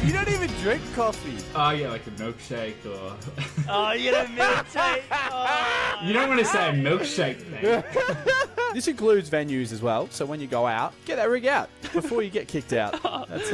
You don't even drink coffee. Oh, yeah, like a milkshake or... Oh, you get a milkshake. Oh. You don't want to say a milkshake, mate. This includes venues as well, so when you go out, get that rig out before you get kicked out. That's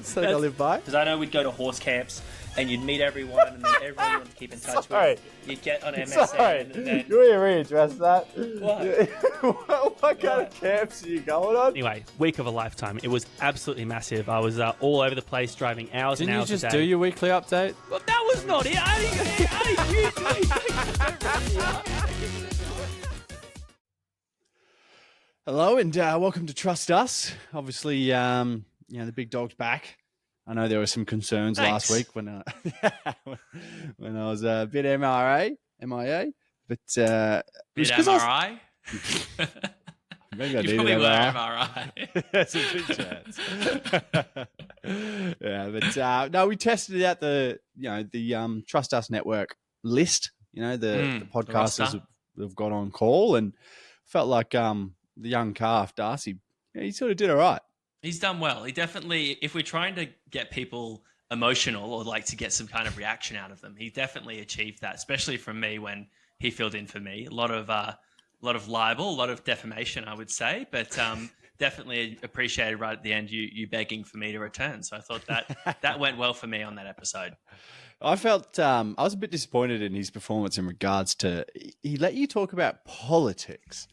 something I live by. Because I know we'd go to horse camps and you'd meet everyone and then everyone would keep in touch with you. You'd get on MSN and then... You readdress that. What? What kind of camps are you going on? Anyway, week of a lifetime. It was absolutely massive. I was all over the place, driving hours Didn't and hours you just a do day. your weekly update? Well, that was not it. Hello and welcome to Trust Us. Obviously, the big dog's back. I know there were some concerns last week when I was a bit MIA, but Bit MRI? maybe I You need probably an were MRI. MRI. That's a big chance. Yeah, but no, we tested out the Trust Us Network list. You know, the podcasters have got on call, and felt like the young calf Darcy, he sort of did all right. He's done well. He definitely, if we're trying to get people emotional or like to get some kind of reaction out of them, he definitely achieved that, especially from me when he filled in for me. A lot of libel, a lot of defamation, I would say, but definitely appreciated right at the end you begging for me to return. So I thought that went well for me on that episode. I felt I was a bit disappointed in his performance in regards to he let you talk about politics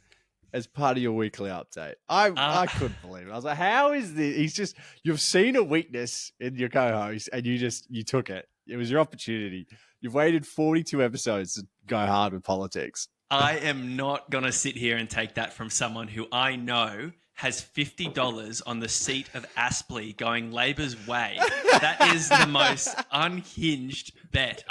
as part of your weekly update. I couldn't believe it. I was like, how is this? You've seen a weakness in your co-host and you took it. It was your opportunity. You've waited 42 episodes to go hard with politics. I am not going to sit here and take that from someone who I know has $50 on the seat of Aspley going Labor's way. That is the most unhinged bet.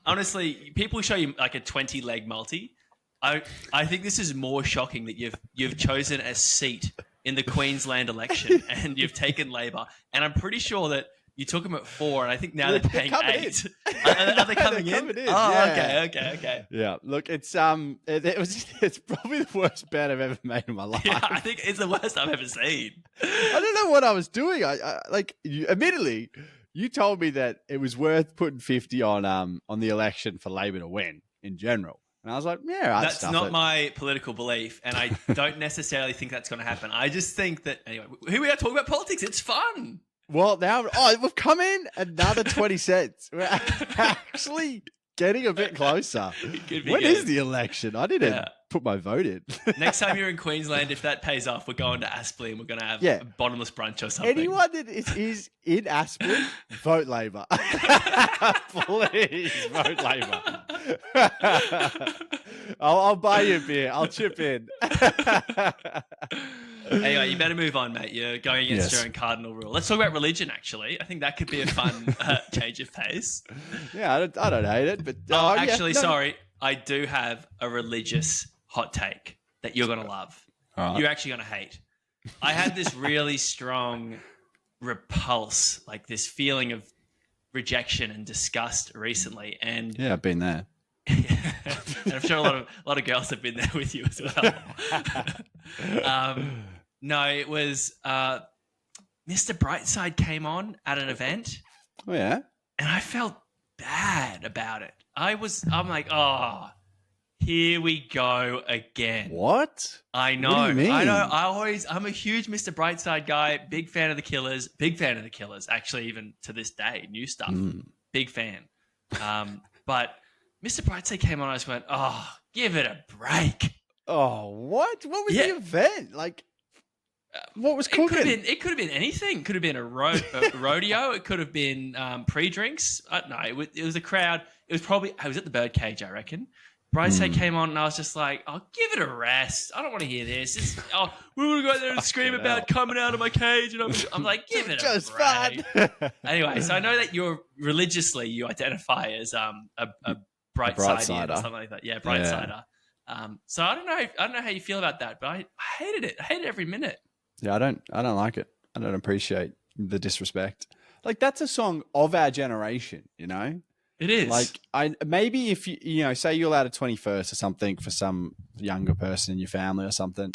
Honestly, people show you like a 20-leg multi. I think this is more shocking that you've chosen a seat in the Queensland election and you've taken Labor. And I'm pretty sure that you took them at 4, and I think now they're paying 8. Are they coming in? Oh, yeah. Okay. Yeah, look, it's probably the worst bet I've ever made in my life. Yeah, I think it's the worst I've ever seen. I don't know what I was doing. Admittedly, you told me that it was worth putting 50 on the election for Labor to win in general. And I was like, yeah, that's not my political belief, and I don't necessarily think that's going to happen. I just think that, anyway, here we are talking about politics. It's fun. Well, now, we've come in another 20 cents. We're actually getting a bit closer. When is the election? I didn't put my vote in. Next time you're in Queensland, if that pays off, we're going to Aspley and we're going to have a bottomless brunch or something. Anyone that is in Aspley, vote Labor. Please, vote Labor. I'll buy you a beer. I'll chip in. Anyway, you better move on, mate. You're going against your own cardinal rule. Let's talk about religion, actually. I think that could be a fun change of pace. Yeah, I don't hate it. But sorry. I do have a religious hot take that you're going to love. Right. You're actually going to hate. I had this really strong repulse, like this feeling of rejection and disgust recently. And yeah, I've been there. And I'm sure a lot of girls have been there with you as well. No, it was Mr. Brightside came on at an event. Oh yeah, and I felt bad about it. I'm like, oh, here we go again. What? I know. What do you mean? I know. I'm a huge Mr. Brightside guy. Big fan of the Killers. Actually, even to this day, new stuff. Big fan. But Mr. Brightside came on. I just went, oh, give it a break. Oh, what? What was the event? Like, what was cooking? It could have been anything. It could have been a rodeo. It could have been pre-drinks. No, it was a crowd. I was at the Birdcage, I reckon. Brightside came on and I was just like, oh, give it a rest. I don't want to hear this. We want to go there and scream about coming out of my cage. And I'm like, give it a break. Anyway, so I know that you identify as a Brightsider or something like that. Yeah, Brightsider. Yeah. So I don't know how you feel about that, but I hated it. I hated every minute. Yeah, I don't like it. I don't appreciate the disrespect. Like, that's a song of our generation, you know? It is. Like, maybe if you say you're allowed a 21st or something for some younger person in your family or something,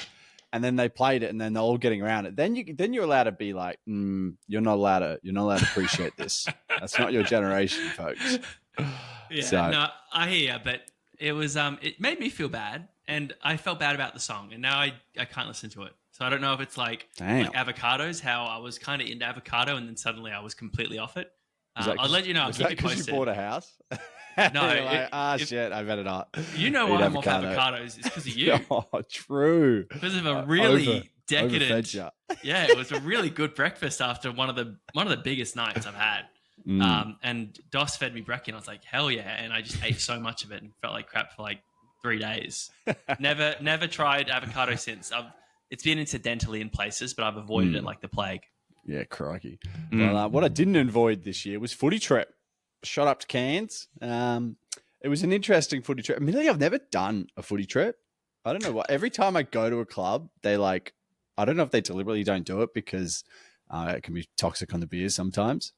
and then they played it, and then they're all getting around it. Then you're allowed to be like, you're not allowed to appreciate this. That's not your generation, folks. Yeah, So- no, I hear you, but it was it made me feel bad, and I felt bad about the song, and now I can't listen to it. So I don't know if it's like avocados, how I was kind of into avocado, and then suddenly I was completely off it. I'll let you know. I'll keep you posted. You bought a house? No, You're like, shit, I better not. You know why I'm off avocados? It's because of you. Oh, true. Because of a really overfed decadent. ya. Yeah, it was a really good breakfast after one of the biggest nights I've had. And Dos fed me brekkie, and I was like, hell yeah! And I just ate so much of it and felt like crap for like 3 days. Never tried avocado since. It's been incidentally in places, but I've avoided it like the plague. Yeah, crikey. Well, what I didn't avoid this year was footy trip. Shot up to Cairns. It was an interesting footy trip. Admittedly, I've never done a footy trip. I don't know what. Every time I go to a club, they like. I don't know if they deliberately don't do it because it can be toxic on the beers sometimes.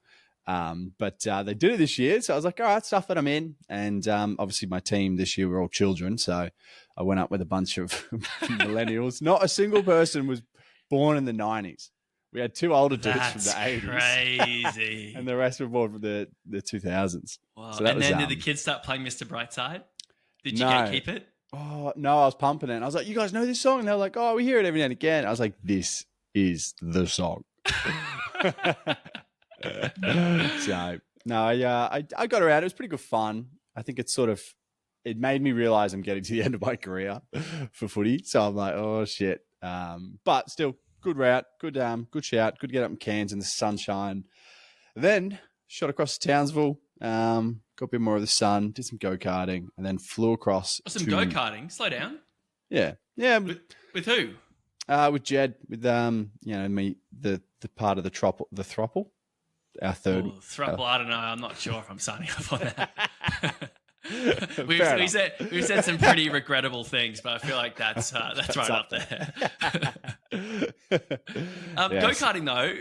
But they did it this year, so I was like, all right, stuff that I'm in. And obviously, my team this year were all children, so I went up with a bunch of millennials. Not a single person was born in the 90s. We had 2 older dudes from the 80s. Crazy. And the rest were born from the 2000s. Wow. So that and was, then did the kids start playing Mr. Brightside? Did you No. keep it? Oh, no, I was pumping it. And I was like, you guys know this song? And they were like, oh, we hear it every now and again. I was like, this is the song. So, no, I got around. It was pretty good fun. I think it made me realize I'm getting to the end of my career for footy. So I'm like, oh, shit. But still, good route, good shout, good get up in Cairns in the sunshine. Then shot across to Townsville, got a bit more of the sun, did some go-karting, and then flew across Some go-karting. Slow down. Yeah. With who? With Jed, with me, the part of the throuple, our third. Thruple, I don't know. I'm not sure if I'm signing up on that. we Fair said some pretty regrettable things, but I feel like that's right up there. Yes. Go-karting though,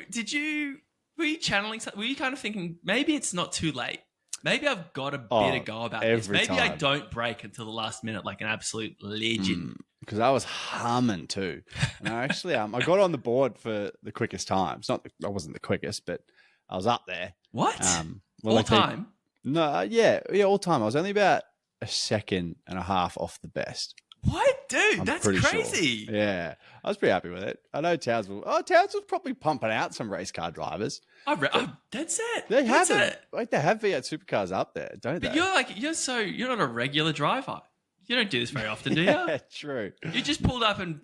were you channeling? Were you kind of thinking maybe it's not too late? Maybe I've got a bit to go about this. Maybe I don't break until the last minute like an absolute legend. Because I was humming too. And I actually, I got on the board for the quickest time. I wasn't the quickest, but I was up there. What? All time? No, all time. I was only about a second and a half off the best. What, dude? I'm That's pretty crazy. Sure. Yeah, I was pretty happy with it. I know Townsville's probably pumping out some race car drivers. I'm dead set. They have Dead it. set. Like they have V8 supercars up there, don't But they? you're not a regular driver. You don't do this very often, do you? Yeah, true. You just pulled up and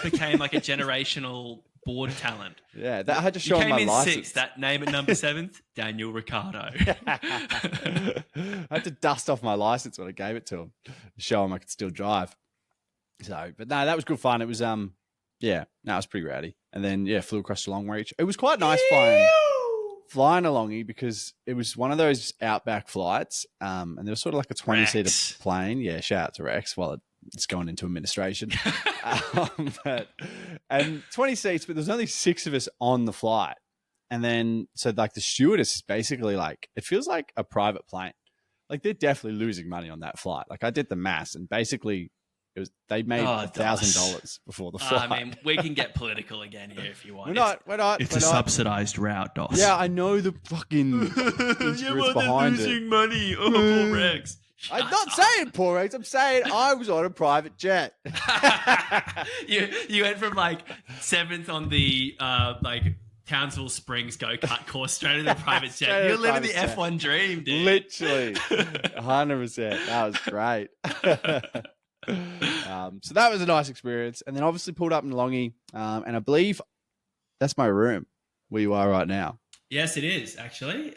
became like a generational board talent. Yeah, I had to show You him came my in license. sixth. That name at number 7th, Daniel Ricciardo. I had to dust off my license when I gave it to him, show him I could still drive. So, but no, that was good fun. It was, it was pretty rowdy. And then, flew across the Long Reach. It was quite nice flying alongy because it was one of those outback flights. And there was sort of like a 20-seater plane. Yeah, shout out to Rex while it's going into administration. And 20 seats, but there's only 6 of us on the flight. And then, so like the stewardess is basically like, it feels like a private plane. Like they're definitely losing money on that flight. Like I did the maths and basically they made $1,000 before the flight. I mean, we can get political again here if you want. We're not. It's a subsidized route, Dos. Yeah, I know the fucking secrets behind it. money. Oh, poor Rex. I'm not saying poor Rex. I'm saying I was on a private jet. you went from like 7th on the Townsville Springs go-kart course straight into the private jet. You're living the F1 dream, dude. Literally. 100%. That was great. So that was a nice experience. And then obviously pulled up in Longy. And I believe that's my room where you are right now. Yes, it is, actually.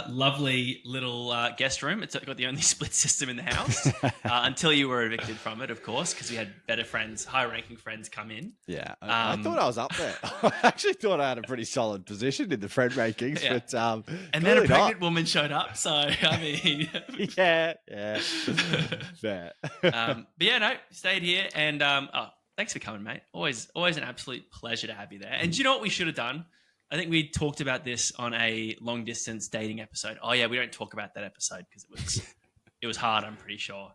Lovely little guest room. It's got the only split system in the house until you were evicted from it, of course, because we had better friends, high-ranking friends come in. Yeah, I thought I was up there. I actually thought I had a pretty solid position in the friend rankings. Yeah. But and then a pregnant woman showed up, so, I mean... yeah. But yeah, no, stayed here, and thanks for coming, mate. Always an absolute pleasure to have you there. And do you know what we should have done? I think we talked about this on a long distance dating episode. Oh yeah, we don't talk about that episode because it was hard. I'm pretty sure.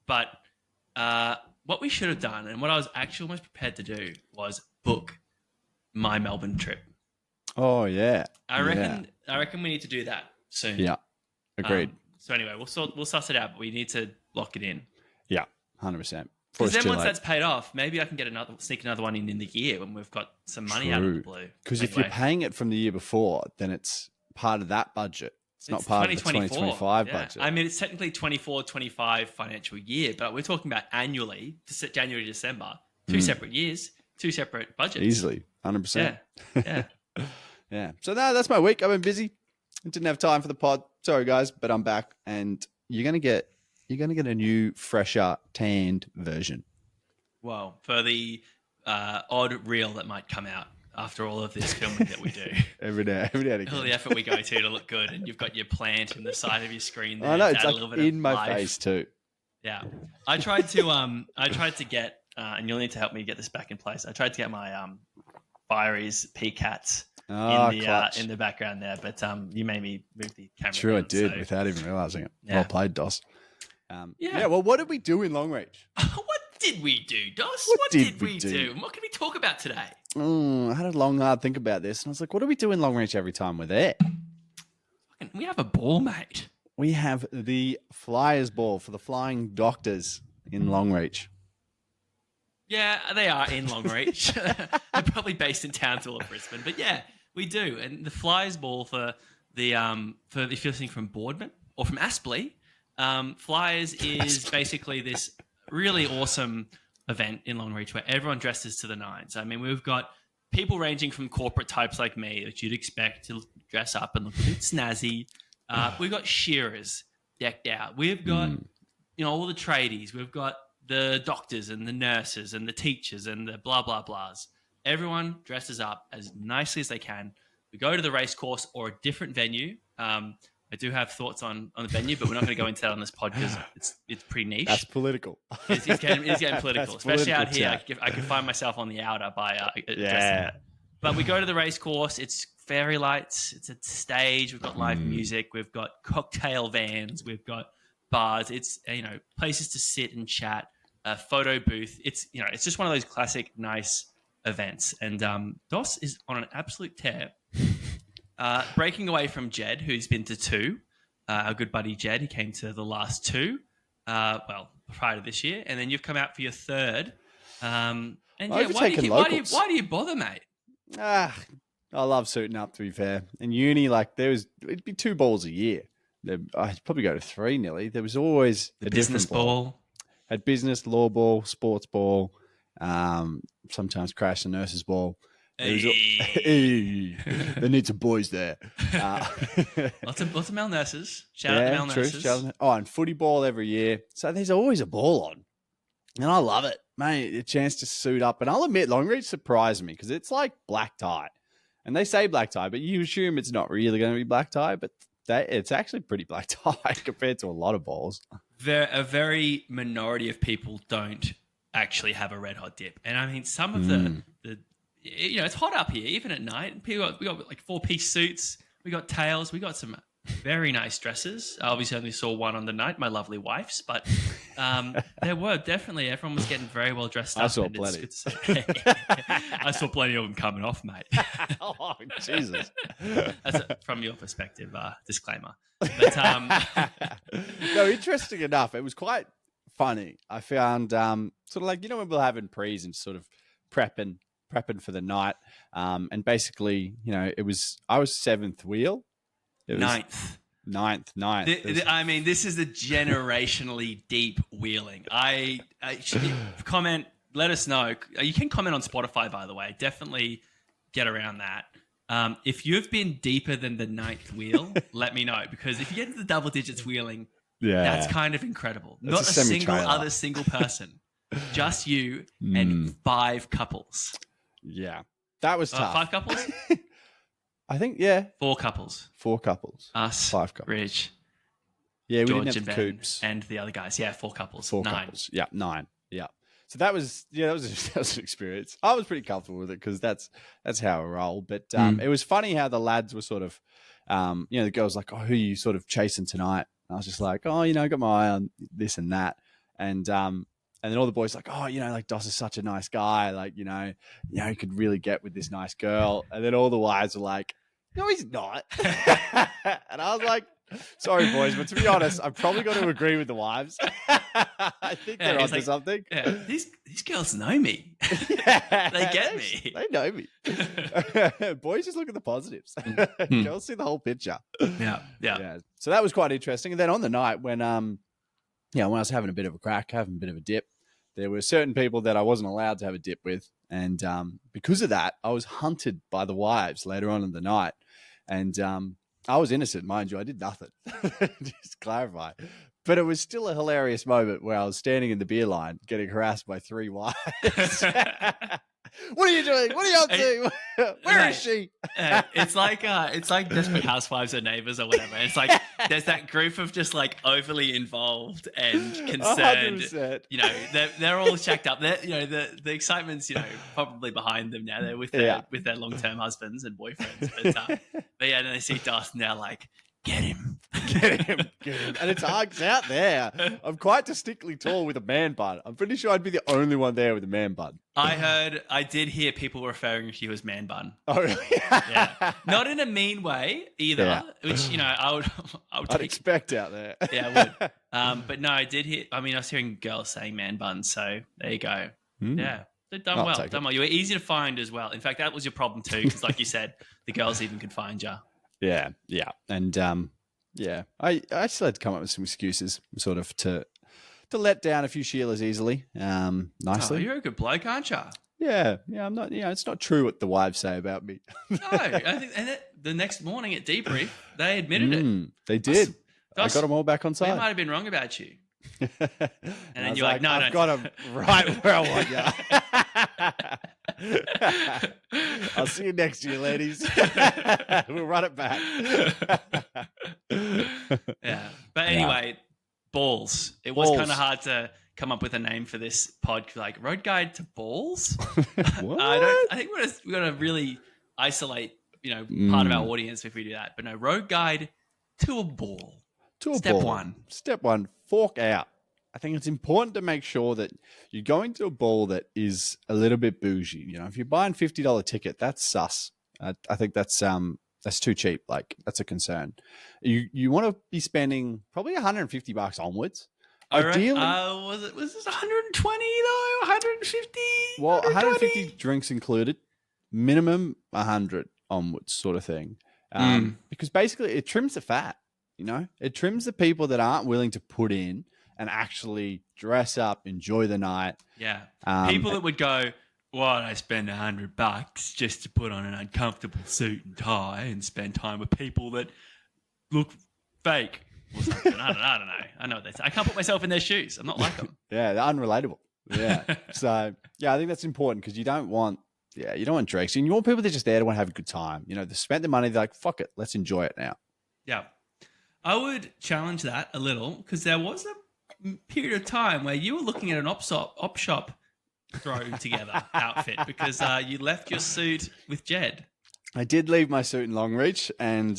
But what we should have done, and what I was actually almost prepared to do, was book my Melbourne trip. Oh yeah. I reckon we need to do that soon. Yeah. Agreed. So anyway, we'll suss it out, but we need to lock it in. Yeah. 100%. Because then once that's paid off, maybe I can sneak another one in the year when we've got some money out of the blue. Because if you're paying it from the year before, then it's part of that budget. It's not part of the 2025 budget. I mean, it's technically 24-25 financial year, but we're talking about annually, January to December, 2 separate years, 2 separate budgets. Easily, 100%. Yeah. Yeah. So that's my week. I've been busy. I didn't have time for the pod. Sorry, guys, but I'm back, and you're gonna get a new, fresher, tanned version. Well, for the odd reel that might come out after all of this filming that we do. every day all the effort we go to look good, and you've got your plant in the side of your screen there. I know, it's like in my face too. Yeah. I tried to get, and you'll need to help me get this back in place. I tried to get my Fireys P-Cats in the background there, but you made me move the camera. True, I did without even realising it. Yeah. Well played, Dos. Well, what did we do in Long Reach? What did we do, Dos? What did we do? What can we talk about today? I had a long, hard think about this, and I was like, what do we do in Long Reach every time we're there? We have a ball, mate. We have the Flyers Ball for the Flying Doctors in Long Reach. Yeah, they are in Long Reach. They're probably based in Townsville or Brisbane, but yeah, we do. And the Flyers Ball for if you're listening from Boardman or from Aspley, Flyers is basically this really awesome event in Long Reach where everyone dresses to the nines. I mean, we've got people ranging from corporate types like me that you'd expect to dress up and look a bit snazzy. We've got shearers decked out. We've got, all the tradies. We've got the doctors and the nurses and the teachers and the blah, blah, blahs. Everyone dresses up as nicely as they can. We go to the race course or a different venue. I do have thoughts on the venue, but we're not going to go into that on this pod because it's pretty niche. That's political. It's getting political, especially out here. I can find myself on the outer by dressing up. But we go to the race course. It's fairy lights. It's a stage. We've got live music. We've got cocktail vans. We've got bars. It's places to sit and chat. A photo booth. It's just one of those classic nice events. And Dos is on an absolute tear. Breaking away from Jed, who's been to 2. Our good buddy Jed, he came to the last 2. Prior to this year, and then you've come out for your 3rd. And why do you bother, mate? I love suiting up, to be fair. In uni, it'd be 2 balls a year. I'd probably go to 3 nearly. There was always the business ball. Had business, law ball, sports ball, sometimes crash and nurses ball. Hey. There needs some boys there. Lots of male nurses. Shout out to male nurses. And footy ball every year. So there's always a ball on. And I love it, mate. A chance to suit up. And I'll admit, Long Reach surprised me because it's like black tie. And they say black tie, but you assume it's not really going to be black tie. But it's actually pretty black tie compared to a lot of balls. A very minority of people don't actually have a red hot dip. And I mean, some of the it's hot up here, even at night. We got like 4-piece suits. We got tails. We got some very nice dresses. I obviously only saw one on the night, my lovely wife's, but there were definitely, everyone was getting very well dressed up. I saw plenty. I saw plenty of them coming off, mate. Oh, Jesus. That's from your perspective, disclaimer. But, no, interesting enough, it was quite funny. I found sort of like, when we're having prees and sort of prepping for the night. And basically, I was 7th wheel. Ninth. I mean, this is a generationally deep wheeling. I comment, let us know. You can comment on Spotify, by the way. Definitely get around that. If you've been deeper than the 9th wheel, let me know. Because if you get into the double digits wheeling, that's kind of incredible. Not a single person. Just you and 5 couples. Yeah. That was tough. 5 couples? I think, yeah. 4 couples. 4 couples. Us, 5 couples. Rich, yeah, we George didn't have the Ben, coops. and the other guys. Yeah, 4 couples. 4 9. couples. Yeah, 9. Yeah. So that was an experience. I was pretty comfortable with it because that's how I roll. But it was funny how the lads were sort of, the girls like, oh, who are you sort of chasing tonight? And I was just like, oh, I got my eye on this and that. And then all the boys like, oh, like Doss is such a nice guy. Like, he could really get with this nice girl. And then all the wives are like, no, he's not. And I was like, sorry, boys, but to be honest, I've probably got to agree with the wives. I think they're onto something. Yeah, these girls know me. Yeah, they get me. They know me. Boys just look at the positives. Girls see the whole picture. Yeah. So that was quite interesting. And then on the night when when I was having a bit of a crack, having a bit of a dip, there were certain people that I wasn't allowed to have a dip with. And because of that, I was hunted by the wives later on in the night. And I was innocent, mind you. I did nothing. Just clarify. But it was still a hilarious moment where I was standing in the beer line getting harassed by 3 wives. What are you doing? What are you up to? Where is she? It's like Desperate Housewives or Neighbours or whatever. It's like there's that group of just like overly involved and concerned. 100%. They're all checked up. The excitement's probably behind them now. They're with their long-term husbands and boyfriends. But yeah, then they see Dustin. They're like, get him. Get him. And it's Hugs out there. I'm quite distinctly tall with a man bun. I'm pretty sure I'd be the only one there with a man bun. I did hear people referring to you as man bun. Oh, really? Yeah. Not in a mean way either, which, I would I'd expect out there. Yeah, I would. But no, I did hear, I was hearing girls saying man bun. So there you go. Yeah. They've done well. You were easy to find as well. In fact, that was your problem too. Because like you said, the girls even could find you. Yeah. And, I still had to come up with some excuses sort of to let down a few Sheilas easily, nicely. Oh, you're a good bloke, aren't you? Yeah, I'm not, it's not true what the wives say about me. No, I think the next morning at debrief, they admitted it. They did. I got them all back on side. We might have been wrong about you. And then you're like, no, I've got them right where I want you. I'll see you next year, ladies. We'll run it back. Yeah. But anyway, balls. It was kind of hard to come up with a name for this pod, like Road Guide to Balls. What? I think we're going to really isolate, part of our audience if we do that. But no, Road Guide to a Ball. Step one, fork out. I think it's important to make sure that you're going to a ball that is a little bit bougie. If you're buying $50 ticket, that's sus. I think that's too cheap. Like, that's a concern. You want to be spending probably $150 onwards. Ideally, was this 120 though? 150? Well, 150 drinks included, minimum 100 onwards, sort of thing. Because basically, it trims the fat. It trims the people that aren't willing to put in and actually dress up, enjoy the night. Yeah. People that would go, why'd I spend $100 just to put on an uncomfortable suit and tie and spend time with people that look fake or something? I don't know. I know what they say. I can't put myself in their shoes. I'm not like them. Yeah, they're unrelatable. Yeah. So, I think that's important because you don't want drinks. And you want people that are just there to want to have a good time. They spent the money, they're like, fuck it, let's enjoy it now. Yeah. I would challenge that a little because there was a period of time where you were looking at an op shop throw together outfit because you left your suit with Jed. I did leave my suit in Longreach, and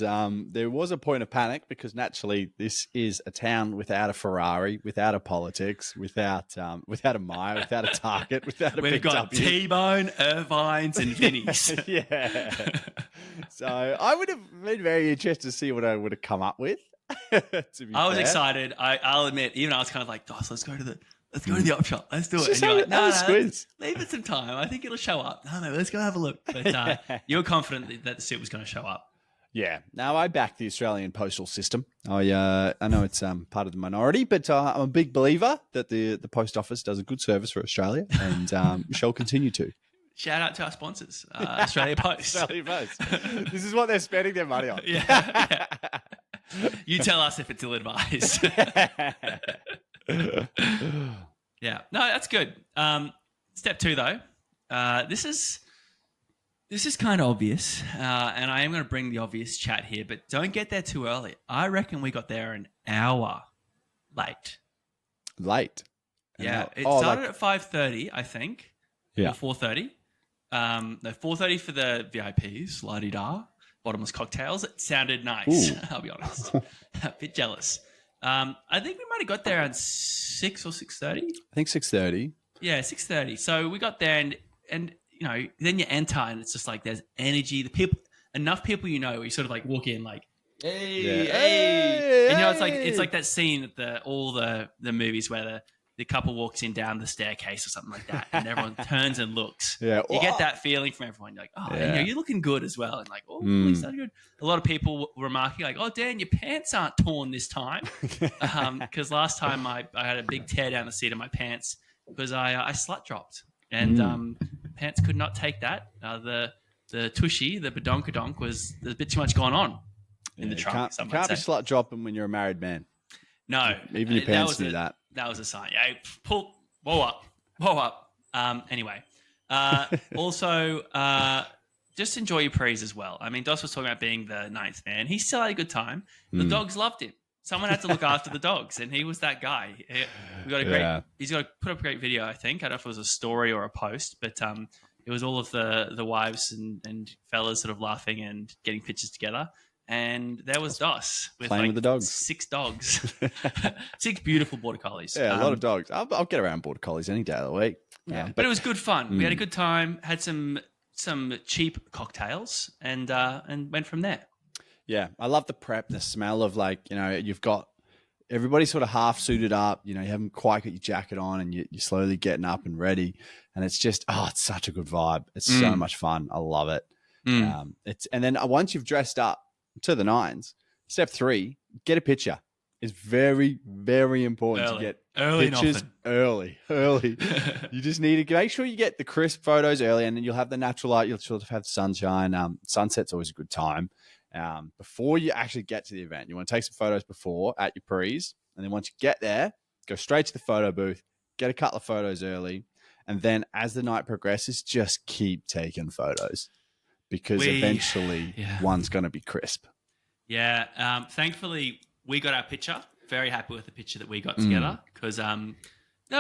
there was a point of panic because naturally this is a town without a Ferrari, without a politics, without a Myer, without a Target, without a We've got T-Bone, Irvines, and Vinnies. Yeah. So I would have been very interested to see what I would have come up with. I was excited. I'll admit, even I was kind of like, Doss, let's go to the op shop. Let's do it. And you're like, no, leave it some time. I think it'll show up. No, let's go have a look. But you were confident that the suit was going to show up. Yeah. Now, I back the Australian postal system. I know it's part of the minority, but I'm a big believer that the post office does a good service for Australia and shall continue to. Shout out to our sponsors, Australia Post. Australia Post. This is what they're spending their money on. Yeah. You tell us if it's ill-advised. Yeah. No, that's good. Step 2, though. This is kind of obvious, and I am going to bring the obvious chat here, but don't get there too early. I reckon we got there an hour late. Late? Yeah. It started at 5:30, I think. Yeah. Or 4:30. No, 4:30 for the VIPs, la-di-da. Bottomless cocktails. It sounded nice. I'll be honest. A bit jealous. I think we might have got there around 6 or 6:30. I think 6:30. Yeah, 6:30. So we got there and you know, then you enter and it's just like there's energy. Enough people you know, you sort of like walk in like, hey. And you know, it's like that scene at all the movies where the couple walks in down the staircase or something like that, and everyone turns and looks. Yeah. You get that feeling from everyone. You're like, oh, and, you know, you're looking good as well. And like, oh, you sound good. A lot of people were remarking like, oh, Dan, your pants aren't torn this time. Because last time I had a big tear down the seat of my pants because I slut dropped. And pants could not take that. The tushy, the badonkadonk, there's a bit too much going on in the trunk. You can't be slut dropping when you're a married man. No. Even your pants do that. That was a sign. Hey, whoa up. Anyway, also, just enjoy your prees as well. I mean, Dos was talking about being the ninth man. He still had a good time. The dogs loved him. Someone had to look after the dogs, and he was that guy. He's got to put up a great video, I think. I don't know if it was a story or a post, but it was all of the wives and fellas sort of laughing and getting pictures together. And there was Dos with playing with the dogs. 6 dogs, 6 beautiful border collies. Yeah, a lot of dogs. I'll get around border collies any day of the week. Yeah, but it was good fun. We had a good time. Had some cheap cocktails and went from there. Yeah, I love the prep, the smell of like, you know, you've got everybody sort of half suited up. You know, you haven't quite got your jacket on, and you're slowly getting up and ready. And it's just, it's such a good vibe. It's so much fun. I love it. And then once you've dressed up to the nines, step 3, get a picture. It's very, very important to get pictures early. You just need to make sure you get the crisp photos early, and then you'll have the natural light. You'll sort of have sunshine. Sunset's always a good time. Before you actually get to the event, you want to take some photos before at your prees, and then once you get there, go straight to the photo booth, get a couple of photos early, and then as the night progresses, just keep taking photos. Because eventually one's going to be crisp. Yeah. Thankfully, we got our picture. Very happy with the picture that we got together. Because,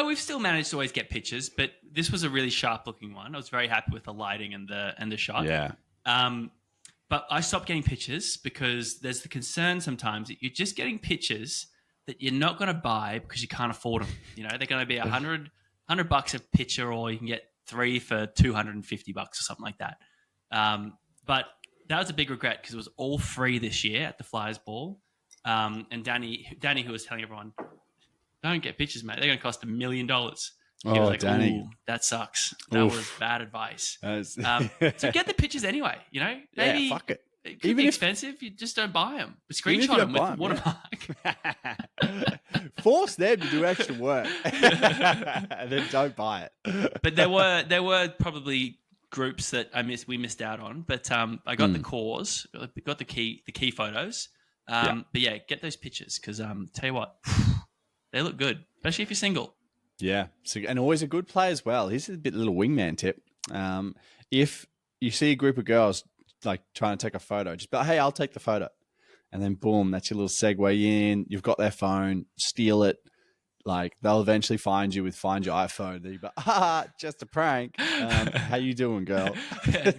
we've still managed to always get pictures, but this was a really sharp-looking one. I was very happy with the lighting and the shot. Yeah. But I stopped getting pictures because there's the concern sometimes that you're just getting pictures that you're not going to buy because you can't afford them. You know, they're going to be $100 a picture, or you can get 3 for $250 or something like that. But that was a big regret because it was all free this year at the Flyers Ball. And Danny, who was telling everyone, don't get pictures, mate. They're going to cost $1 million. He was like, Danny. ooh, that sucks. That was bad advice. So get the pictures anyway, you know? Maybe fuck it. It could be expensive. You just don't buy them. Screenshot them with watermark. Force them to do extra work. And then don't buy it. But there were probably groups that we missed out on, but I got the cores, got the key photos. But yeah, get those pictures because tell you what, they look good, especially if you're single. Yeah, so, and always a good play as well. Here's a little wingman tip. If you see a group of girls like trying to take a photo, just be like, hey, I'll take the photo, and then boom, that's your little segue in. You've got their phone, steal it. Like they'll eventually find your iPhone. They'll be like, just a prank. How you doing, girl?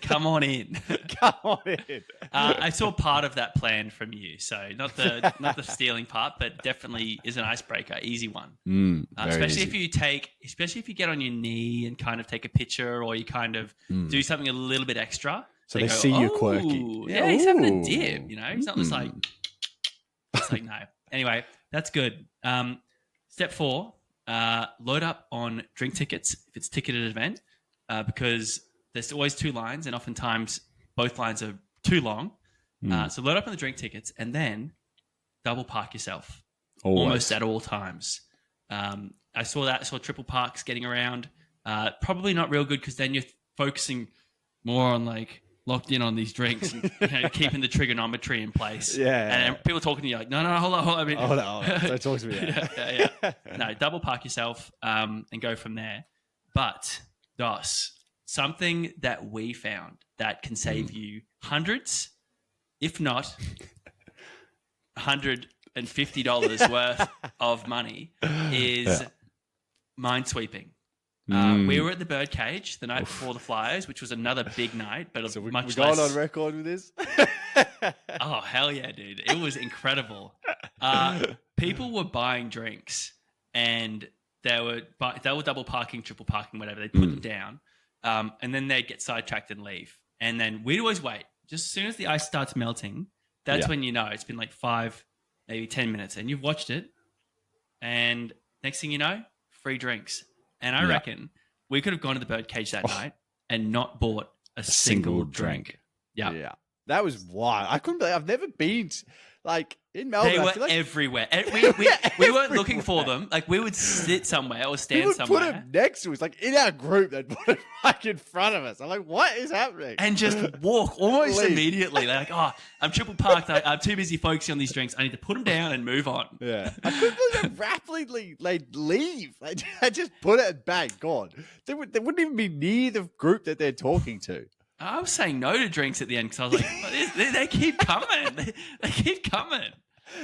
Come on in. Come on in. I saw part of that plan from you, so not the stealing part, but definitely is an icebreaker, easy one. Especially if you get on your knee and kind of take a picture, or you kind of do something a little bit extra. So they see you quirky. Yeah, he's having a dip. You know, he's not just like. It's like no. Anyway, that's good. Step 4, load up on drink tickets if it's ticketed event, because there's always 2 lines, and oftentimes both lines are too long. So load up on the drink tickets, and then double park yourself almost at all times. I saw triple parks getting around. Probably not real good because then you're focusing more on like locked in on these drinks and keeping the trigonometry in place. And people talking to you like, no, hold on. I mean, hold on. Don't talk to me. Yeah. No, double park yourself and go from there. But Dos, something that we found that can save you hundreds, if not $150 worth of money is mind-sweeping. We were at the Birdcage the night before the Flyers, which was another big night, but so much we're going less. on record with this? Oh, hell yeah, dude. It was incredible. people were buying drinks and they were double parking, triple parking, whatever. They'd put them down, and then they'd get sidetracked and leave. And then we'd always wait. Just as soon as the ice starts melting, that's when you know it's been like 5, maybe 10 minutes, and you've watched it. And next thing you know, free drinks. And I reckon we could have gone to the birdcage that night and not bought a single drink. Yeah. That was wild. I couldn't believe I've never been like in Melbourne. They were like, everywhere. And we weren't looking for them. Like we would sit somewhere or stand we would somewhere. put them next to us. Like in our group, they'd put it like in front of us. I'm like, what is happening? And just walk almost immediately. They're like, oh, I'm triple parked. I'm too busy focusing on these drinks. I need to put them down and move on. Yeah. I couldn't believe how rapidly they'd leave. I just put it back, gone. They wouldn't even be near the group that they're talking to. I was saying no to drinks at the end because I was like, they keep coming. They keep coming.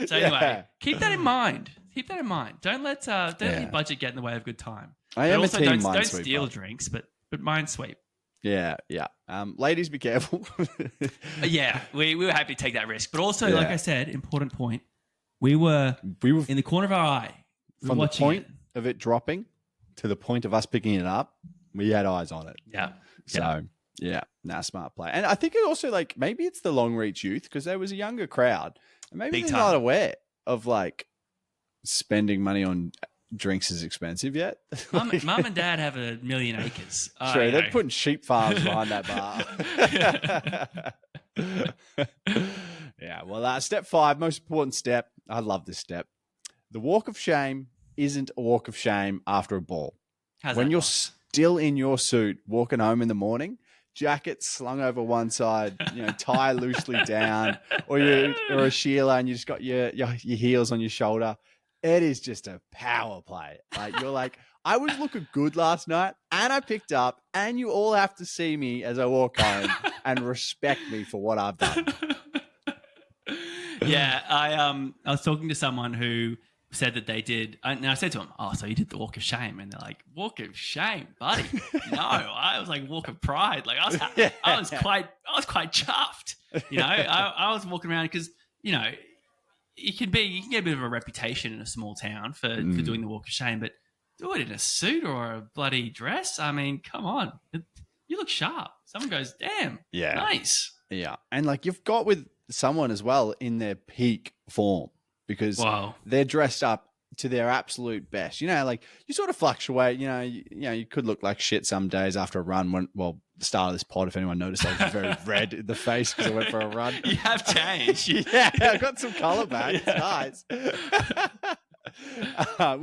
So anyway, keep that in mind. Keep that in mind. Don't let your budget get in the way of good time. I am also a team don't Minesweeper. steal drinks, but Minesweep. Yeah. Ladies, be careful. Yeah, we were happy to take that risk. But also, like I said, important point, we were in the corner of our eye. From the point of it dropping to the point of us picking it up, we had eyes on it. Yeah. So, smart play. And I think it also, like, maybe it's the long reach youth because there was a younger crowd. And maybe they're not aware of, like, spending money on drinks is expensive yet. Mum and Dad have 1,000,000 acres. True, they're putting sheep farms behind that bar. Yeah, well, step 5, most important step. I love this step. The walk of shame isn't a walk of shame after a ball. When you're still in your suit, walking home in the morning, jacket slung over one side, tie loosely down, or a Sheila and you just got your heels on your shoulder. It is just a power play. Like you're like, I was looking good last night, and I picked up, and you all have to see me as I walk home and respect me for what I've done. Yeah, I was talking to someone who said that they did, and I said to him, "Oh, so you did the walk of shame?" And they're like, "Walk of shame, buddy? No, I was like walk of pride. Like I was quite chuffed. I was walking around because you can get a bit of a reputation in a small town for doing the walk of shame, but do it in a suit or a bloody dress. I mean, come on, you look sharp. Someone goes, damn, nice. Yeah, and like you've got with someone as well in their peak form. Because they're dressed up to their absolute best. Like you sort of fluctuate. You could look like shit some days after a run. The start of this pod, if anyone noticed, I was very red in the face because I went for a run. You have changed. Yeah, I got some colour back. It's nice.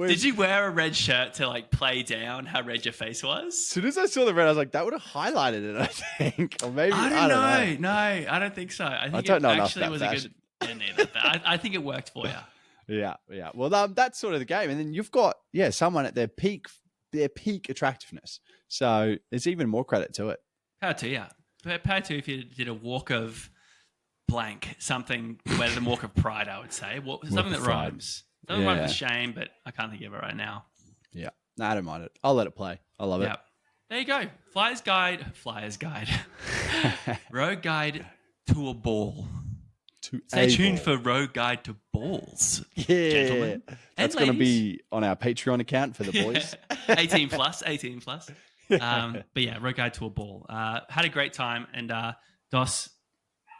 Did you wear a red shirt to like play down how red your face was? As soon as I saw the red, I was like, that would have highlighted it, I think. Or maybe, I don't know. No, I don't think so. I think don't know it enough actually about was fashion. a good... I think it worked for you. Yeah. Well, that's sort of the game. And then you've got, someone at their peak attractiveness. So there's even more credit to it. Power to you. Power to you if you did a walk of blank, something better than walk of pride, I would say. Something that rhymes. Something rhymes with shame, but I can't think of it right now. Yeah. No, I don't mind it. I'll let it play. I love it. There you go. Flyer's Guide. Road Guide to a Ball. Stay tuned for Road Guide to Balls, gentlemen. That's going to be on our Patreon account for the boys. 18 plus. But yeah, Road Guide to a Ball. Had a great time. And Dos,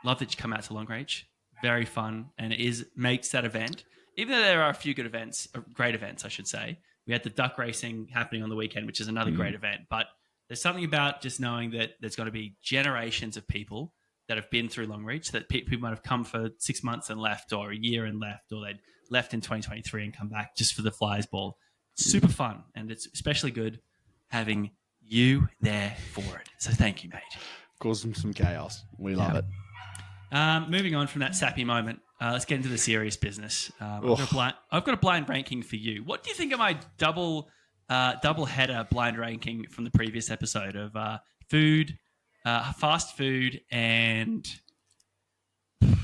love that you come out to Long Reach. Very fun. And it makes that event. Even though there are a few good events, great events, I should say. We had the duck racing happening on the weekend, which is another great event. But there's something about just knowing that there's going to be generations of people that have been through Long Reach, that people might have come for 6 months and left, or a year and left, or they'd left in 2023 and come back just for the Flyers Ball. Super fun, and it's especially good having you there for it. So thank you, mate. Cause them some chaos. We love it. Moving on from that sappy moment, let's get into the serious business. I've got a blind ranking for you. What do you think of my double header blind ranking from the previous episode of food, fast food, and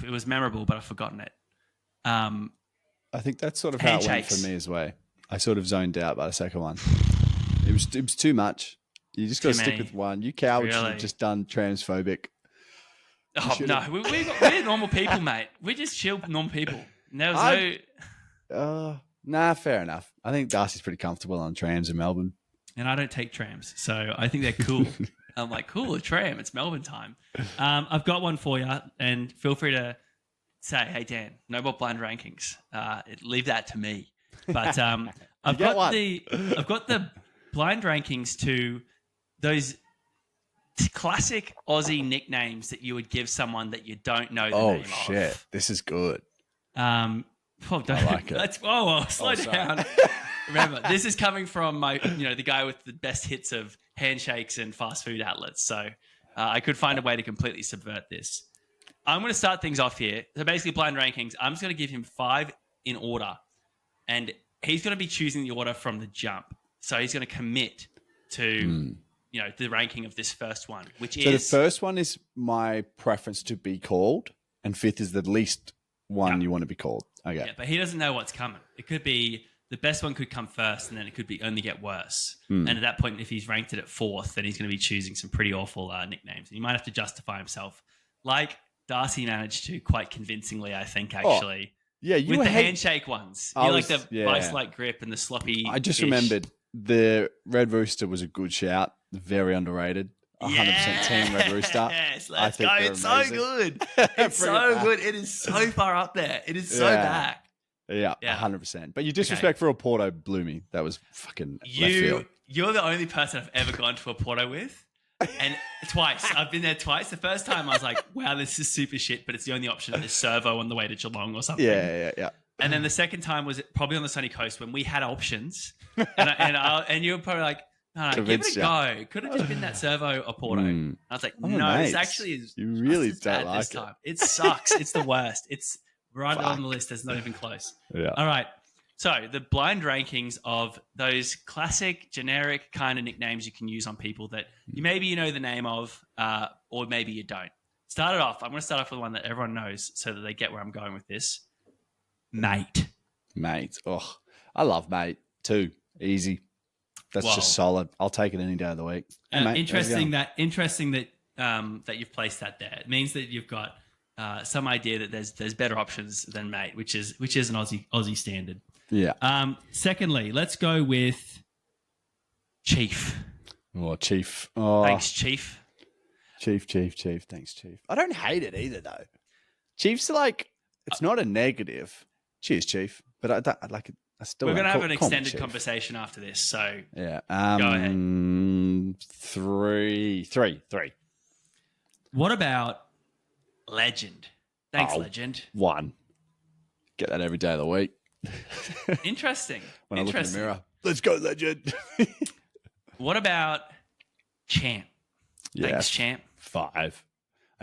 it was memorable, but I've forgotten it. I think that's sort of how it went for me as well. I sort of zoned out by the second one. It was too much. You just got to stick with one. You cowards should have just done transphobic. Oh, no. We're normal people, mate. We're just chill normal people. And there was Nah, fair enough. I think Darcy's pretty comfortable on trams in Melbourne. And I don't take trams, so I think they're cool. I'm like, cool, a tram. It's Melbourne time. I've got one for you, and feel free to say, hey, Dan, no more blind rankings. Leave that to me. But I've got the blind rankings to those classic Aussie nicknames that you would give someone that you don't know the name of. Oh, shit. This is good. I like it. Slow down. Remember, this is coming from the guy with the best hits of handshakes and fast food outlets. So I could find a way to completely subvert this. I'm going to start things off here. So basically, blind rankings. I'm just going to give him 5 in order, and he's going to be choosing the order from the jump. So he's going to commit to the ranking of this first one, which is... So the first one is my preference to be called, and 5th is the least one you want to be called. Okay. Yeah, but he doesn't know what's coming. It could be the best one could come first, and then it could be only get worse. And at that point, if he's ranked it at 4th, then he's going to be choosing some pretty awful nicknames. And he might have to justify himself, like Darcy managed to quite convincingly, I think, actually. Yeah, with the handshake ones. You like the vice-like grip and the sloppy. I just remembered the Red Rooster was a good shout. Very underrated. 100% team Red Rooster. Yes, let's go. It's so good. It's so good. It is so far up there. It is so back. Yeah, 100%. But your disrespect for a Porto blew me. That was fucking left field. You're the only person I've ever gone to a Porto with. And twice. I've been there twice. The first time I was like, wow, this is super shit, but it's the only option at this servo on the way to Geelong or something. Yeah. And then the second time was probably on the sunny coast when we had options. And you were probably like, no, give it a go. Could have just been that servo or Porto. I was like, no, this actually is. You really don't like this time. It sucks. It's the worst. It's right on the list. It's not even close. Yeah. All right. So the blind rankings of those classic, generic kind of nicknames you can use on people that maybe you know the name of, or maybe you don't. I'm going to start off with one that everyone knows so that they get where I'm going with this. Mate. Oh, I love mate too. Easy. That's just solid. I'll take it any day of the week. Hey, mate, interesting that you've placed that there. It means that you've got some idea that there's better options than mate, which is an Aussie standard. Yeah. Secondly, let's go with Chief. Oh, Chief. Oh. Thanks, Chief. Chief. Thanks, Chief. I don't hate it either, though. Chief's like, it's not a negative. Cheers, Chief. But I like it. We're going to have an extended conversation after this, so yeah. Go ahead. Three. What about Legend? Thanks, Legend. 1. Get that every day of the week. Interesting. When I look in the mirror, let's go, Legend. What about Champ? Thanks, Champ. 5.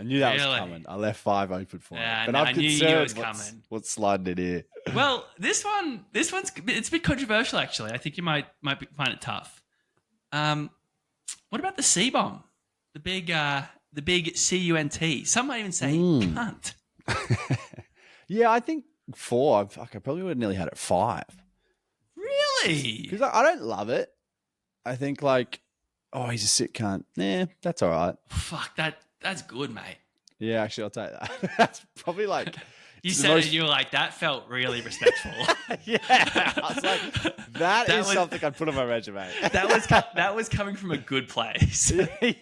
I knew that was coming. I left 5 open for it. But I'm concerned what's sliding in here. Well, it's a bit controversial, actually. I think you might find it tough. What about the C-bomb? The big C-U-N-T. Some might even say cunt. Yeah, I think 4. I probably would have nearly had it 5. Really? Because I don't love it. I think he's a sick cunt. Yeah, that's all right. Fuck, that's good, mate. Yeah, actually, I'll take that. That's probably you said it and you were like, that felt really respectful. Yeah. I was like, that is something I'd put on my resume. That was coming from a good place.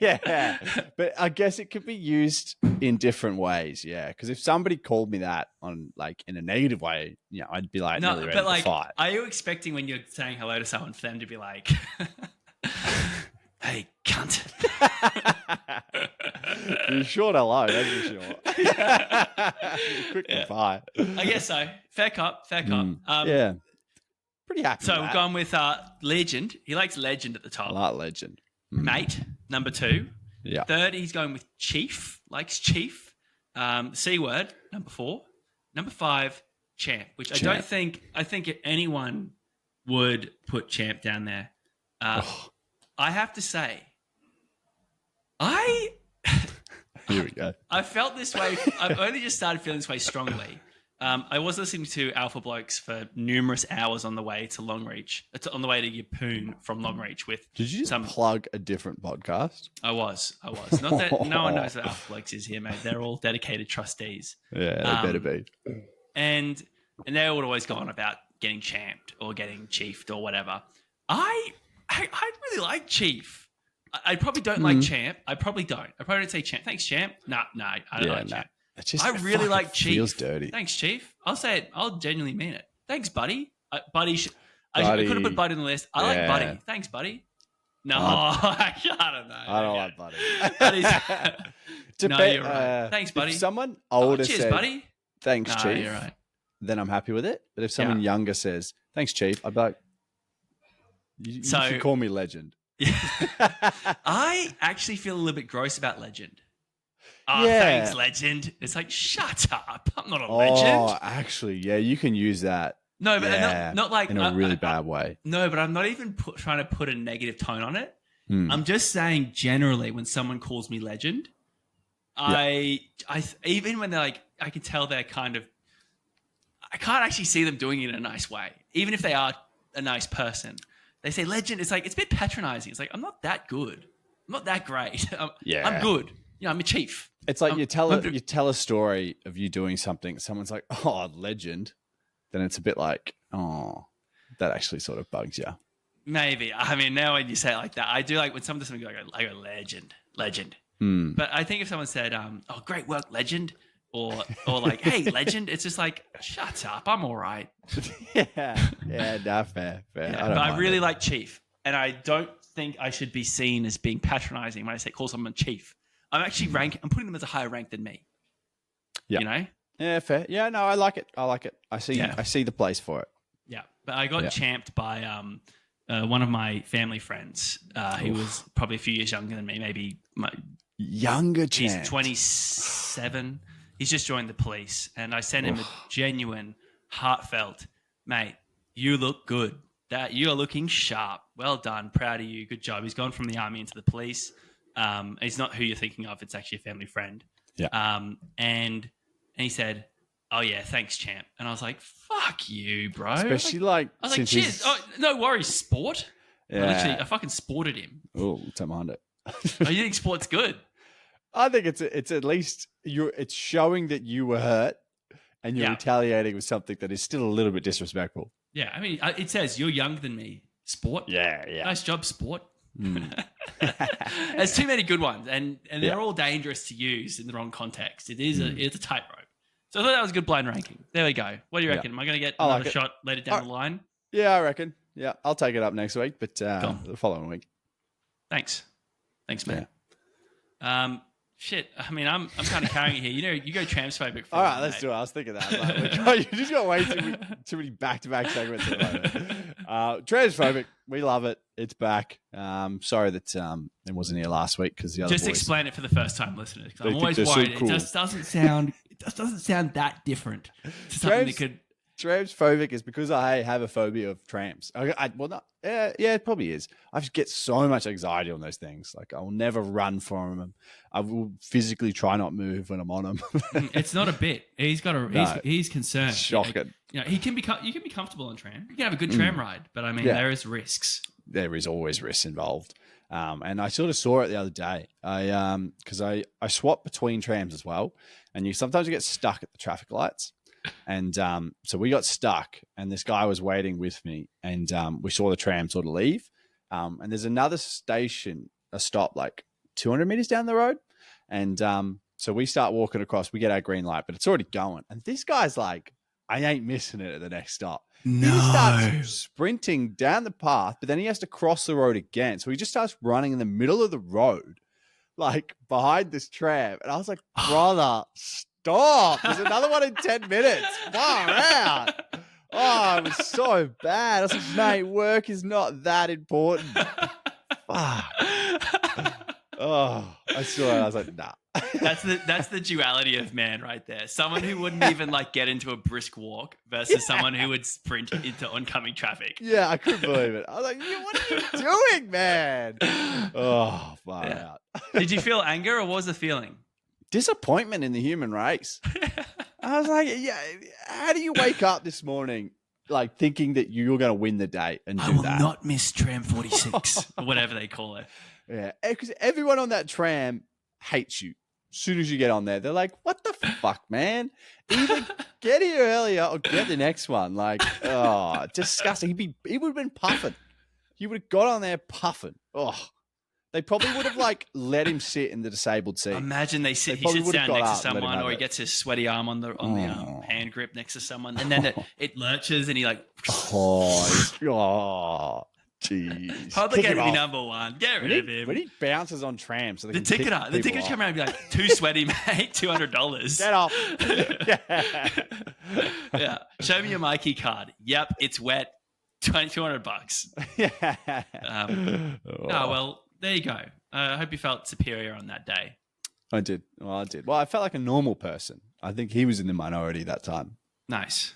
Yeah. But I guess it could be used in different ways. Yeah. Because if somebody called me that on in a negative way, I'd be like, no, but fight. Are you expecting when you're saying hello to someone for them to be like, hey, cunt? You're short hello, that's for sure. Quick reply. I guess so. Fair cop. Yeah. Pretty happy. So we've gone with Legend. He likes Legend at the top. I like Legend. Mate, number 2. Yeah. 3rd, he's going with Chief. Likes Chief. C word, number 4. Number 5, Champ, which I think anyone would put Champ down there. I have to say, here we go. I felt this way. I've only just started feeling this way strongly. I was listening to Alpha Blokes for numerous hours on the way to Longreach. On the way to Yeppoon from Longreach with. Did you just plug a different podcast? I was. Not that no one knows what Alpha Blokes is here, mate. They're all dedicated trustees. Yeah, they better be. And they would always go on about getting champed or getting chiefed or whatever. I really like chief. I probably don't like champ. I probably don't say champ. Thanks, champ. No, I don't like champ. I really like chief. Feels dirty. Thanks, chief. I'll say it. I'll genuinely mean it. Thanks, buddy. Buddy. I could have put buddy on the list. I like buddy. Thanks, buddy. No, I don't know. I don't like buddy. No, you're right. Thanks, buddy. If someone older cheers, said, buddy. thanks, chief, you're right. then I'm happy with it. But if someone younger says, thanks, chief, I'd be like, you should call me legend. I actually feel a little bit gross about legend. Thanks, legend. It's like, shut up. I'm not a legend. Oh, actually, yeah, you can use that. No, but not like in a really bad way. No, but I'm not even trying to put a negative tone on it. I'm just saying generally when someone calls me legend, I even when they're like, I can tell they're kind of, I can't actually see them doing it in a nice way. Even if they are a nice person, they say legend. It's like, it's a bit patronizing. It's like, I'm not that good. I'm not that great. I'm good. I'm a chief. It's like you tell a story of you doing something. Someone's like, oh, legend. Then it's a bit like, oh, that actually sort of bugs you. Maybe. I mean, now when you say it like that, I do like when someone does something, I go legend. But I think if someone said, oh, great work, legend, or like, hey, legend, it's just like, shut up, I'm all right. fair. But I really like chief, and I don't think I should be seen as being patronizing when I say call someone chief. I'm actually I'm putting them as a higher rank than me. Yeah. You know? Yeah, fair. Yeah, no, I like it. I see the place for it. Yeah. But I got champed by one of my family friends. He was probably a few years younger than me, maybe younger champ. He's 27. He's just joined the police. And I sent him a genuine, heartfelt, mate, you look good. That you are looking sharp. Well done. Proud of you. Good job. He's gone from the army into the police. He's not who you're thinking of. It's actually a family friend. Yeah. And he said, oh, yeah, thanks, champ. And I was like, fuck you, bro. Especially I was like, cheers. Oh, no worries, sport. Yeah. I fucking sported him. Oh, don't mind it. Oh, you think sport's good? I think it's at least it's showing that you were hurt and you're retaliating with something that is still a little bit disrespectful. Yeah, I mean, it says you're younger than me. Sport. Yeah. Nice job, sport. There's too many good ones, and they're all dangerous to use in the wrong context. It's a tightrope. So I thought that was a good blind ranking. There we go. What do you reckon? Am I going to get another shot later down the line? Yeah, I reckon. Yeah, I'll take it up next week, but the following week. Thanks, man. Yeah. Shit. I mean, I'm kind of carrying it here. You know, you go transphobic. All right, let's do it. I was thinking that. Like, you just got way too many back-to-back segments at the moment. Transphobic. We love it. It's back. Sorry that it wasn't here last week because the other just boys, explain it for the first time listeners. I'm always worried. So cool. It just doesn't sound that different to something that could. Transphobic is because I have a phobia of trams. It probably is. I just get so much anxiety on those things. Like I will never run from them. I will physically try not move when I'm on them. It's not a bit. He's concerned. Shocking. You know, you can be comfortable on tram. You can have a good tram ride, but I mean, there is risks. There is always risks involved. And I sort of saw it the other day. Because I swap between trams as well, and sometimes you get stuck at the traffic lights. And so we got stuck, and this guy was waiting with me, and we saw the tram sort of leave. And there's another station, a stop like 200 meters down the road. And so we start walking across. We get our green light, but it's already going. And this guy's like, I ain't missing it at the next stop. No. He starts sprinting down the path, but then he has to cross the road again. So he just starts running in the middle of the road, like behind this tram. And I was like, brother, stop. There's another one in 10 minutes. Far out. Oh, it was so bad. I was like, mate, work is not that important. Fuck. Oh, I saw it. I was like, nah. That's the duality of man right there. Someone who wouldn't even like get into a brisk walk versus someone who would sprint into oncoming traffic. Yeah, I couldn't believe it. I was like, what are you doing, man? Oh, far out. Did you feel anger, or what was the feeling? Disappointment in the human race. I was like, yeah, how do you wake up this morning like thinking that you're going to win the day and do that? I will not miss tram 46 or whatever they call it. Yeah, because everyone on that tram hates you As soon as you get on there, they're like, "What the fuck, man? Either get here earlier or get the next one." Like, oh, disgusting. He would have been puffing. He would have got on there puffing. Oh, they probably would have like let him sit in the disabled seat. Imagine he sits down next to someone, or he gets his sweaty arm on the hand grip next to someone, and then it lurches, and he like, Jeez. Probably going to be number one. Get rid of him. When he bounces on trams, so the tickets come around and be like, too sweaty, mate, $200. Get off. Yeah. Show me your Mikey card. Yep, it's wet. $200. Yeah. Oh, well, there you go. I hope you felt superior on that day. I did. Well, I felt like a normal person. I think he was in the minority that time. Nice.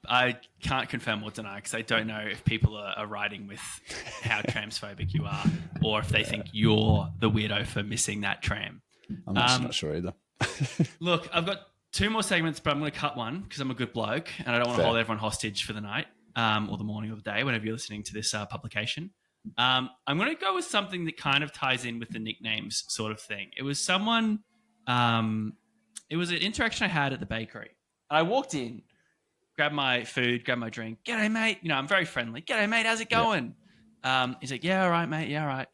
I can't confirm or deny because I don't know if people are writing with how transphobic you are, or if they think you're the weirdo for missing that tram. I'm not sure either. Look, I've got 2 more segments, but I'm going to cut one because I'm a good bloke and I don't want to hold everyone hostage for the night or the morning or the day, whenever you're listening to this publication. I'm going to go with something that kind of ties in with the nicknames sort of thing. It was someone, it was an interaction I had at the bakery. I walked in, grabbed my food, grabbed my drink. G'day, mate. You know, I'm very friendly. G'day, mate. How's it going? He's like, yeah, all right, mate. Yeah, all right.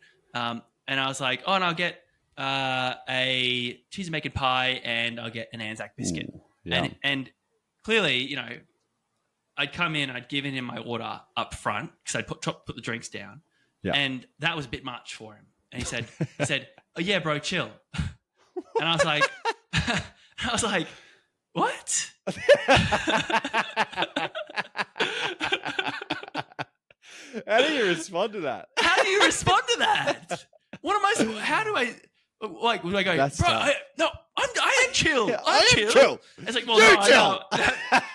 And I was like, oh, and I'll get a cheese and bacon pie and I'll get an Anzac biscuit. Ooh, yeah. And clearly, you know, I'd come in, I'd given him my order up front because I'd put the drinks down. Yeah. And that was a bit much for him. And he said, oh, yeah, bro, chill. And I was like, what? How do you respond to that? How do you respond to that? How do I, like, would I go, That's bro, I am chill. I'm chill. It's like, well, no, chill.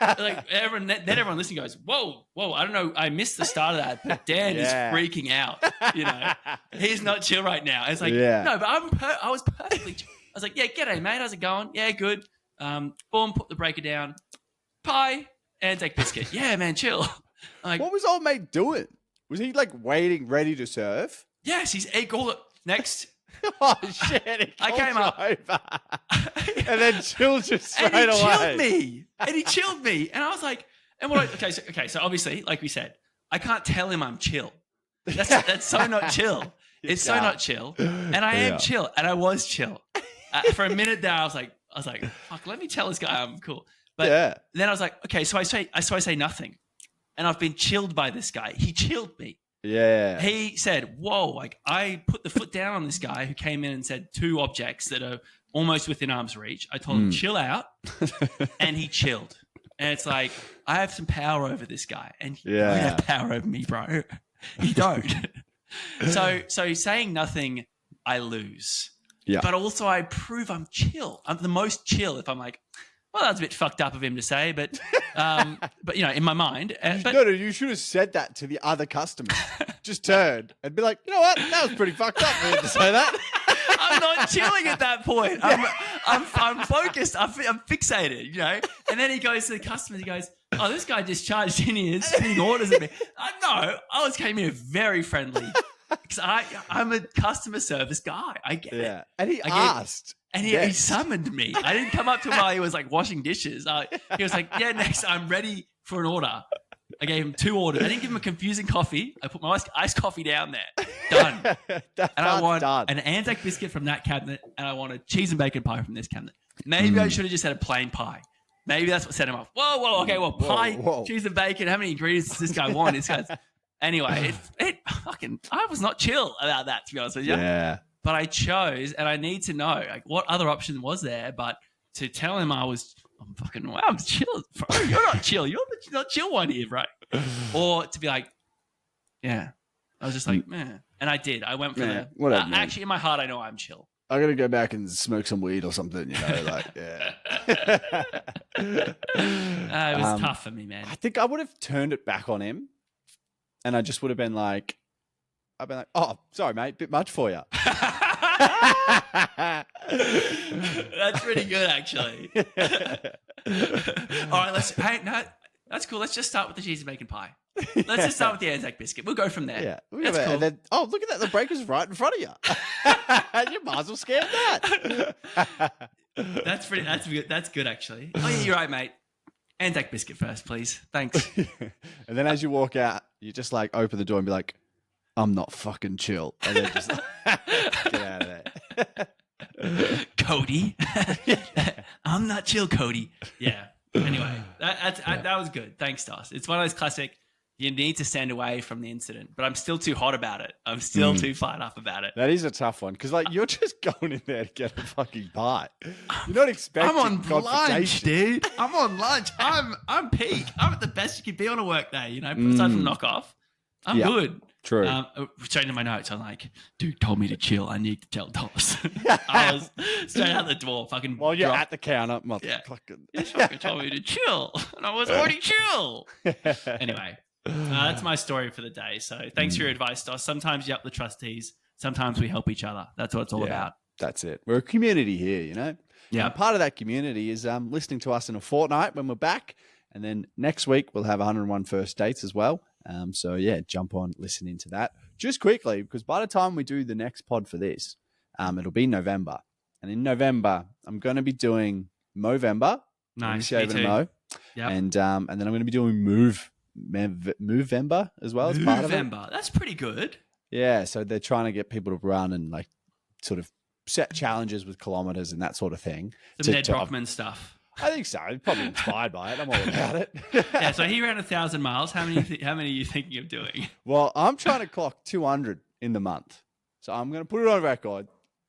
Like, everyone listening goes, whoa, I don't know. I missed the start of that, but Dan is freaking out. You know, he's not chill right now. It's like, no, but I was perfectly chill. I was like, yeah, g'day, mate. How's it going? Yeah, good. Boom, put the breaker down. Pie, Anzac biscuit. Yeah, man, chill. Like, what was old mate doing? Was he like waiting, ready to serve? Yes, he's all next. Oh shit! I came up over. And then chilled just straight away. And he chilled me, and I was like, and what? So obviously, like we said, I can't tell him I'm chill. That's so not chill. It's so not chill, and I am chill, and I was chill. For a minute there, I was like, fuck, let me tell this guy I'm cool. But then I was like, okay, so I say nothing, and I've been chilled by this guy. He chilled me. Yeah. He said, whoa, like I put the foot down on this guy who came in and said 2 objects that are almost within arm's reach. I told him, chill out. And he chilled. And it's like, I have some power over this guy. And you don't have power over me, bro. You don't. So saying nothing, I lose. Yeah. But also I prove I'm chill. I'm the most chill if I'm like, well, that's a bit fucked up of him to say, but you know, in my mind. No, you should have said that to the other customers. Just turned and be like, you know what? That was pretty fucked up for him to say that. I'm not chilling at that point. I'm focused. I'm fixated, you know. And then he goes to the customers. He goes, oh, this guy just charged in here, spitting orders at me. No, I came in very friendly because I'm a customer service guy. I get it. And he asked. And he summoned me. I didn't come up to him while he was like washing dishes. He was like, yeah, next, I'm ready for an order. I gave him 2 orders. I didn't give him a confusing coffee. I put my iced coffee down there. Done. And I want an Anzac biscuit from that cabinet, and I want a cheese and bacon pie from this cabinet. Maybe I should have just had a plain pie. Maybe that's what set him off. Whoa, okay, well, pie, cheese and bacon. How many ingredients does this guy want? Anyway, I was not chill about that, to be honest with you. Yeah. But I chose, and I need to know, like, what other option was there? But to tell him I'm chill. Bro, you're not chill. You're the not chill one here, bro. Or to be like, yeah. I was just like, man. And I did. I went for whatever, actually, in my heart, I know I'm chill. I got to go back and smoke some weed or something, you know, like, yeah. It was tough for me, man. I think I would have turned it back on him, and I just would have been like, oh, sorry, mate, bit much for you. That's pretty good, actually. All right, that's cool. Let's just start with the cheese and bacon pie. Let's just start with the Anzac biscuit. We'll go from there. Yeah. That's cool. And then, oh, look at that. The breaker's right in front of you. You might as well scam that. That's pretty. That's good. That's good, actually. Oh yeah, you're right, mate. Anzac biscuit first, please. Thanks. And then as you walk out, you just like open the door and be like, I'm not fucking chill. And then just get out of there. Cody. I'm not chill, Cody. Yeah. Anyway, that was good. Thanks, Doss. It's one of those classic. You need to stand away from the incident, but I'm still too hot about it. I'm still too fired up about it. That is a tough one because, like, you're just going in there to get a fucking bite. You're not expecting. I'm on lunch, confrontation. dude. I'm on lunch. I'm peak. I'm at the best you could be on a work day. You know, aside from knock off, I'm good. True. Straight into my notes, I'm like, dude told me to chill. I need to tell Doss. I was straight out the door, fucking. While you're dropped. at the counter, motherfucker. He fucking told me to chill, and I was already chill. Anyway. That's my story for the day. So thanks for your advice, Doss. Sometimes you up the trustees. Sometimes we help each other. That's what it's all about. That's it. We're a community here, you know? Yeah. And part of that community is listening to us in a fortnight when we're back. And then next week, we'll have 101 first dates as well. So, yeah, jump on, listen into that. Just quickly, because by the time we do the next pod for this, it'll be November. And in November, I'm going to be doing Movember. Nice. Me too. Mo. Yep. And then I'm going to be doing Movember as well as part of it. Movember. That's pretty good. Yeah, so they're trying to get people to run and like sort of set challenges with kilometers and that sort of thing. Some Ned Brockman stuff. I think so. Probably inspired by it. I'm all about it. Yeah, so he ran 1,000 miles. How many are you thinking of doing? Well, I'm trying to clock 200 in the month. So I'm going to put it on record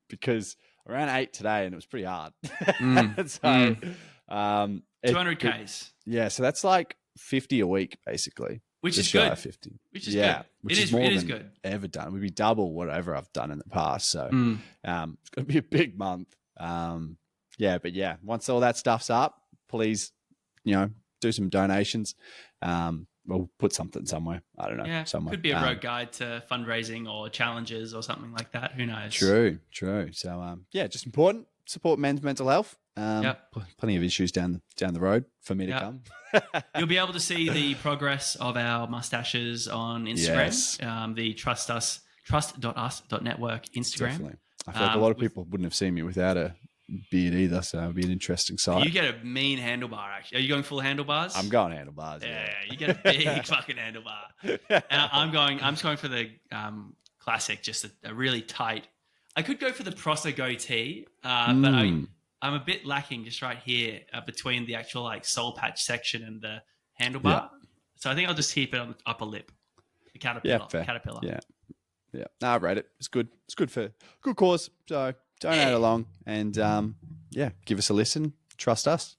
because I ran 8 today and it was pretty hard. 200 Ks. Yeah, so that's like 50 a week, basically. Which Just is shy good. of 50. Which is yeah, good. which It is is- more it is than good. ever done. We'd be double whatever I've done in the past. So it's going to be a big month. But once all that stuff's up, please, do some donations. We'll put something somewhere. I don't know. Yeah, somewhere. could be a road guide to fundraising or challenges or something like that. Who knows? True. So, just important. Support men's mental health. Plenty of issues down the road for me to come. You'll be able to see the progress of our mustaches on Instagram. Yes. The trust.us.network Instagram. Definitely. I feel like a lot of people wouldn't have seen me without a beard either, so it'll be an interesting sight. You get a mean handlebar, actually. Are you going full handlebars? I'm going handlebars. Yeah, you get a big fucking handlebar. And I'm just going for the classic, just a really tight. I could go for the Prosso goatee, but I'm a bit lacking just right here between the actual like soul patch section and the handlebar. Yeah. So I think I'll just keep it on the upper lip. The caterpillar. Yeah, fair. Caterpillar. Yeah. No, I rate it. It's good. It's good for good cause. So donate along and give us a listen. Trust us.